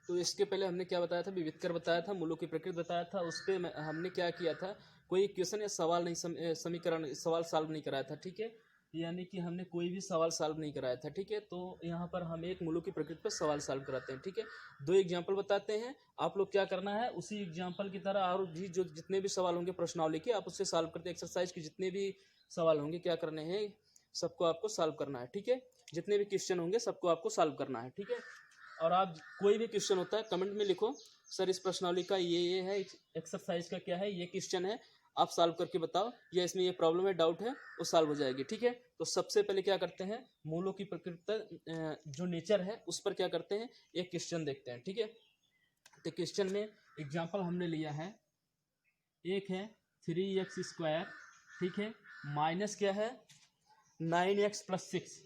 तो इसके पहले हमने क्या बताया था, विविधकर बताया था, मूलों की प्रकृति बताया था। उस पर हमने क्या किया था, कोई क्वेश्चन या सवाल नहीं, समीकरण सवाल सॉल्व नहीं कराया था, ठीक है। यानी कि हमने कोई भी सवाल सॉल्व नहीं कराया था, ठीक है। तो यहाँ पर हम एक मूलों की प्रकृति पर सवाल सॉल्व कराते हैं, ठीक है। 2 एग्जाम्पल बताते हैं, आप लोग क्या करना है, उसी एग्जाम्पल की तरह और भी जो जितने भी सवाल होंगे प्रश्नावली के, आप उससे सॉल्व करते हैं। एक्सरसाइज के जितने भी सवाल होंगे क्या करने हैं, सबको आपको सॉल्व करना है, ठीक है। जितने भी क्वेश्चन होंगे सबको आपको सॉल्व करना है, ठीक है। और आप कोई भी क्वेश्चन होता है कमेंट में लिखो, सर इस प्रश्नावली का ये है, एक्सरसाइज का क्या है, ये क्वेश्चन है, आप सॉल्व करके बताओ, या इसमें ये प्रॉब्लम है, डाउट है, वो सॉल्व हो जाएगी, ठीक है। तो सबसे पहले क्या करते हैं, मूलों की प्रकृति जो नेचर है उस पर क्या करते हैं, एक क्वेश्चन देखते हैं, ठीक है। तो क्वेश्चन में एग्जाम्पल हमने लिया है, एक है 3x², ठीक है, माइनस क्या है 9x + 6,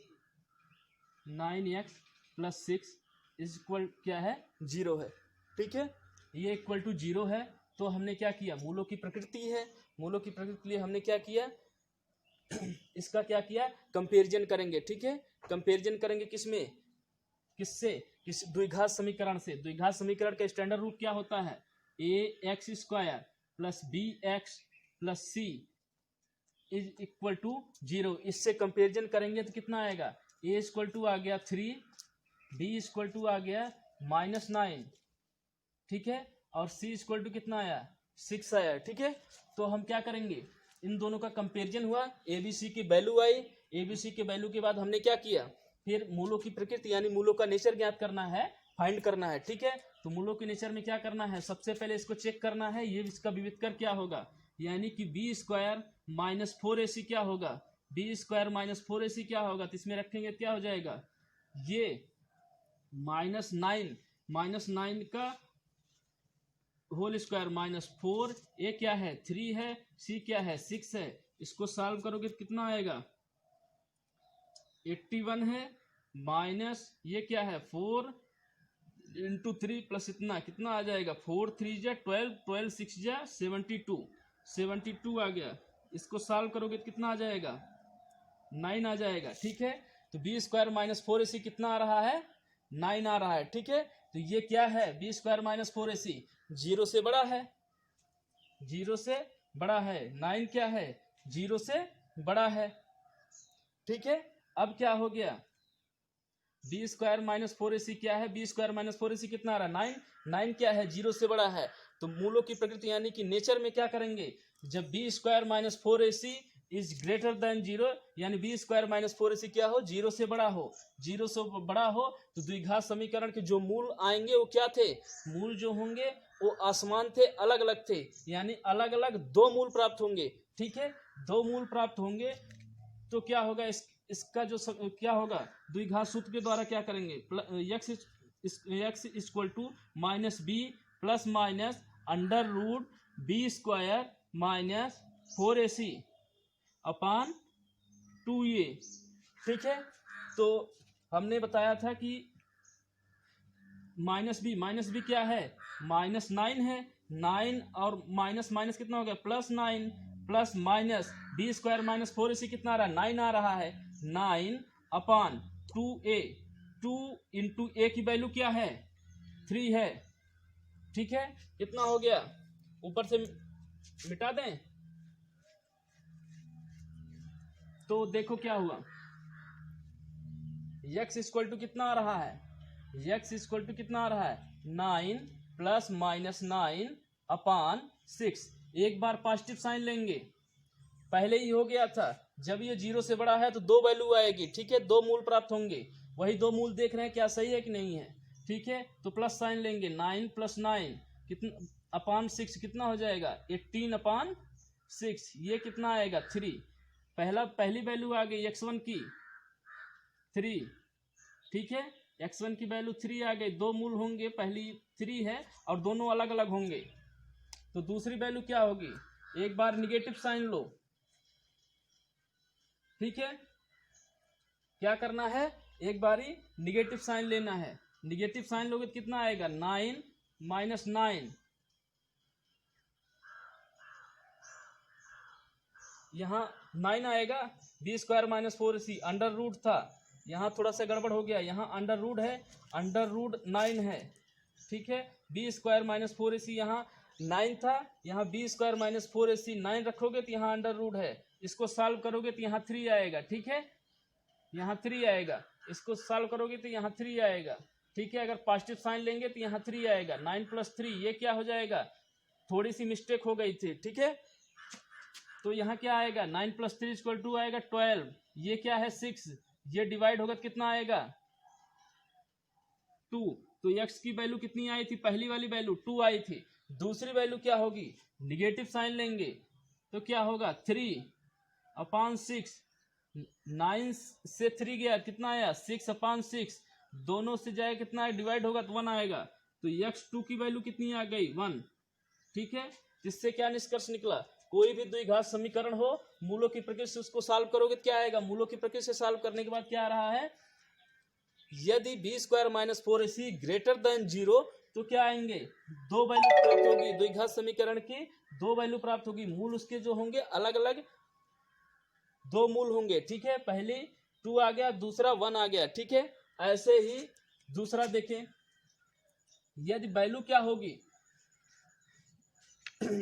9x + 6 इज इक्वल क्या है 0 है, ठीक है। ये इक्वल टू 0 है। तो हमने क्या किया, मूलों की प्रकृति है, मूलों की प्रकृति के लिए हमने क्या किया इसका क्या किया, कंपैरिजन करेंगे, ठीक है। कंपैरिजन करेंगे किसमें, किससे, किस द्विघात समीकरण से। द्विघात समीकरण का स्टैंडर्ड रूट क्या होता है, ax² + bx + c is equal to 0। इससे कंपैरिजन करेंगे तो कितना आएगा, a = आ गया 3, b = आ गया -9, ठीक है, और c = कितना आया 6 आया, ठीक है। तो हम क्या करेंगे, इन दोनों का कंपैरिजन हुआ, ए बी सी की value I, A B C के वैल्यू के बाद हमने क्या किया, फिर मूलों की प्रकृति यानी मूलों का नेचर ज्ञात करना है, फाइंड करना है, ठीक है। तो मूलों के नेचर में क्या करना है, सबसे पहले इसको चेक करना है, ये इसका विविधकर क्या होगा, यानी कि b² - 4ac क्या होगा, b² - 4ac क्या होगा, तो इसमें रखेंगे क्या हो जाएगा, ये -9 का होल स्क्वायर -4, ए क्या है 3 है, सी क्या है 6 है। इसको सॉल्व करोगे तो कितना आएगा 81 है, माइनस ये क्या है 4 × 3 प्लस इतना कितना आ जाएगा 4 3 जा 12, 12 6 जा 72, 72 आ गया। इसको सॉल्व करोगे तो कितना आ जाएगा 9 आ जाएगा, ठीक है। तो b² - 4ac कितना आ रहा है 9 आ रहा है, ठीक है। तो ये क्या है b² - 4ac 0 से बड़ा है, 0 से बड़ा है, 9 क्या है 0 से बड़ा है, ठीक है। अब क्या हो गया b² - 4ac क्या है, b² - 4ac कितना आ रहा है 9, 9 क्या है 0 से बड़ा है। तो मूलों की प्रकृति यानी कि नेचर में क्या करेंगे, जब b² - 4ac is greater than 0 यानी b² - 4ac क्या हो 0 से बड़ा हो, 0 से बड़ा हो, तो द्विघात समीकरण के जो मूल आएंगे वो क्या थे, मूल जो होंगे वो असमान थे, अलग अलग थे, यानी अलग अलग 2 मूल प्राप्त होंगे, ठीक है। 2 मूल प्राप्त होंगे तो क्या होगा, इसका जो क्या होगा द्विघात सूत्र के द्वारा क्या करेंगे, x = -b ± √b² - 4ac अपान 2a, ठीक है। तो हमने बताया था कि -b क्या है -9 है, 9 और माइनस माइनस कितना हो गया +9 प्लस माइनस b² - 4ac कितना आ रहा है 9 आ रहा है, 9 अपान 2a, 2 × a की वैल्यू क्या है 3 है, ठीक है। कितना हो गया, ऊपर से मिटा दें तो देखो क्या हुआ, x = कितना आ रहा है, x = कितना आ रहा है 9 ± 9 अपान 6। एक बार पॉजिटिव साइन लेंगे, पहले ही हो गया था, जब ये 0 से बड़ा है तो 2 वैल्यू आएगी, ठीक है, 2 मूल प्राप्त होंगे, वही 2 मूल देख रहे हैं क्या सही है कि नहीं है, ठीक है। तो प्लस साइन लेंगे, 9 + 9 कितना अपान 6 कितना हो जाएगा 18 अपान 6, ये कितना आएगा 3। पहली वैल्यू आ गई x1 की 3, ठीक है, x1 की वैल्यू 3 आ गई, 2 मूल होंगे, पहली 3 है और दोनों अलग अलग होंगे। तो दूसरी वैल्यू क्या होगी, एक बार निगेटिव साइन लो, ठीक है, क्या करना है एक बारी निगेटिव साइन लेना है, निगेटिव साइन लोगे तो कितना आएगा 9 - 9, यहाँ 9 आएगा, b² - 4ac अंडर रूट था, यहाँ थोड़ा सा गड़बड़ हो गया, यहाँ अंडर रूट है, अंडर रूट 9 है, ठीक है। बी स्क्वायर माइनस 4ac यहाँ 9 था, यहाँ बी स्क्वायर माइनस 4ac 9 रखोगे तो यहाँ अंडर रूट है, इसको सॉल्व करोगे तो यहाँ 3 आएगा, ठीक है, यहाँ 3 आएगा, इसको सॉल्व करोगे तो यहाँ 3 आएगा, ठीक है। अगर पॉजिटिव साइन लेंगे तो यहाँ 3 आएगा, 9 + 3 ये क्या हो जाएगा, थोड़ी सी मिस्टेक हो गई थी, ठीक है। तो यहाँ क्या आएगा, 9 + 3 = 2 आएगा 12, ये क्या है 6, ये डिवाइड होगा तो कितना आएगा 2। तो x की वैल्यू कितनी आई थी, पहली वाली वैल्यू 2 आई थी, दूसरी वैल्यू क्या होगी, निगेटिव साइन लेंगे तो क्या होगा 3/6, 9 से 3 गया कितना आया 6/6, दोनों से जाए कितना डिवाइड होगा तो 1 आएगा, तो x2 की वैल्यू कितनी आ गई 1, ठीक है। इससे क्या निष्कर्ष निकला, कोई भी द्विघात समीकरण हो मूलों की प्रकृति से उसको सॉल्व करोगे तो क्या आएगा, मूलों की प्रकृति से सॉल्व करने के बाद क्या आ रहा है, यदि b square minus 4ac greater than 0 तो क्या आएंगे, 2 वैल्यू प्राप्त होगी, द्विघात समीकरण की 2 वैल्यू प्राप्त होगी, मूल उसके जो होंगे अलग अलग 2 मूल होंगे, ठीक है। पहली 2 आ गया, दूसरा 1 आ गया, ठीक है। ऐसे ही दूसरा देखें, यदि वैल्यू क्या होगी,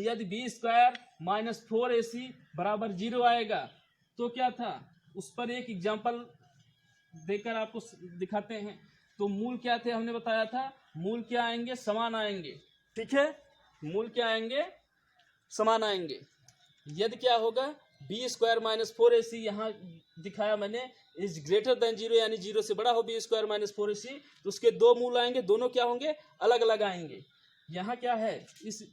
यदि बी स्क्वायर माइनस 4ac बराबर 0 आएगा तो क्या था, उस पर एक एग्जाम्पल देकर आपको दिखाते हैं। तो मूल क्या थे हमने बताया था, मूल क्या आएंगे, समान आएंगे, ठीक है, मूल क्या आएंगे, समान आएंगे। यदि क्या होगा, बी स्क्वायर माइनस 4ac यहाँ दिखाया मैंने इज ग्रेटर देन 0 यानी 0 से बड़ा हो बी स्क्वायर माइनस 4ac, तो उसके 2 मूल आएंगे, दोनों क्या होंगे, अलग अलग आएंगे। यहाँ क्या है, इस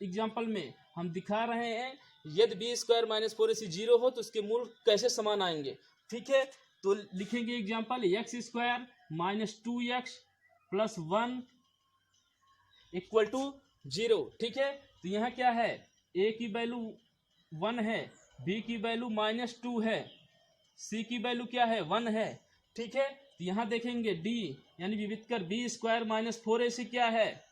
एग्जाम्पल में हम दिखा रहे हैं यदि बी स्क्वायर माइनस 4ac 0 हो तो उसके मूल कैसे समान आएंगे, ठीक है। तो लिखेंगे example, x square minus 2x + 1 = 0, ठीक है। तो यहाँ क्या है, a की वैल्यू 1 है, b की वैल्यू -2 है, c की वैल्यू क्या है 1 है, ठीक है। तो यहाँ देखेंगे d यानी विविध कर बी स्क्वायर माइनस 4ac क्या है,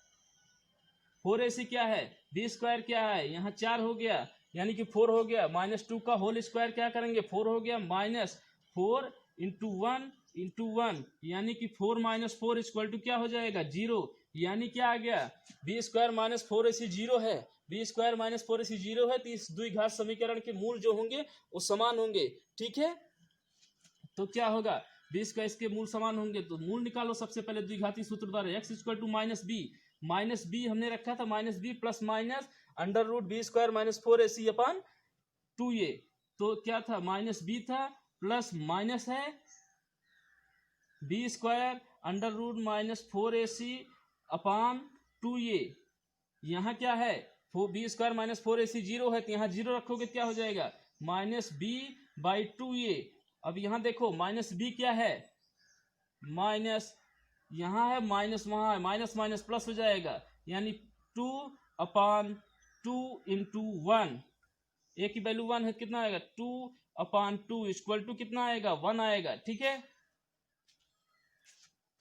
4ac क्या है, बी स्क्वायर क्या है, यहाँ 4 हो गया यानी कि 4 हो गया, -2 का होल स्क्वायर क्या करेंगे 4 हो गया, -4 × 1 × 1 यानी कि 4 - 4 = क्या हो जाएगा 0, यानी क्या आ गया, बी स्क्वायर माइनस 4ac 0 है, बी स्क्वायर माइनस 4ac 0 है, तो इस द्विघात समीकरण के मूल जो होंगे वो समान होंगे, ठीक है। तो क्या होगा, बी स्क्वायर इसके मूल समान होंगे, तो मूल निकालो सबसे पहले द्विघाती सूत्र द्वारा, x = -b हमने रखा था -b + माइनस √b² - 4ac/2a, तो क्या था -b था प्लस माइनस है b² √-4ac/2a, यहाँ क्या है b² - 4ac 0 है, तो यहाँ 0 रखोगे क्या हो जाएगा -b/2a। अब यहाँ देखो -b क्या है, माइनस यहाँ है माइनस, वहाँ है माइनस माइनस प्लस हो जाएगा, यानी 2/2 × 1, a की वैल्यू 1 है, कितना आएगा 2/2 = कितना आएगा 1 आएगा, ठीक है।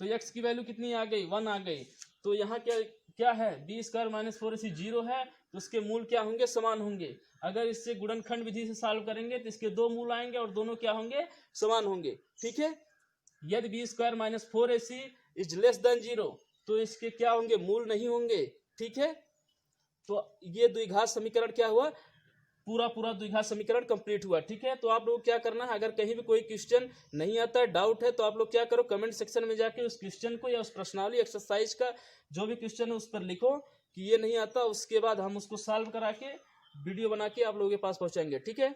तो x की वैल्यू कितनी आ गई 1 आ गई। तो यहाँ क्या है, b² - 4ac 0 है, तो उसके मूल क्या होंगे, समान होंगे। अगर इससे गुणनखंड विधि से सॉल्व करेंगे तो इसके 2 मूल आएंगे और दोनों क्या होंगे, समान होंगे, ठीक है। यदि b² - 4ac = <0 तो इसके क्या होंगे, मूल नहीं होंगे, ठीक है। तो ये द्विघात समीकरण क्या हुआ, पूरा द्विघात समीकरण कंप्लीट हुआ, ठीक है। तो आप लोग क्या करना है, अगर कहीं भी कोई क्वेश्चन नहीं आता है, डाउट है, तो आप लोग क्या करो, कमेंट सेक्शन में जाके उस क्वेश्चन को या उस प्रश्नावली एक्सरसाइज का जो भी क्वेश्चन है उस पर लिखो कि ये नहीं आता, उसके बाद हम उसको सॉल्व करा के वीडियो बना के आप लोगों के पास पहुंचाएंगे, ठीक है।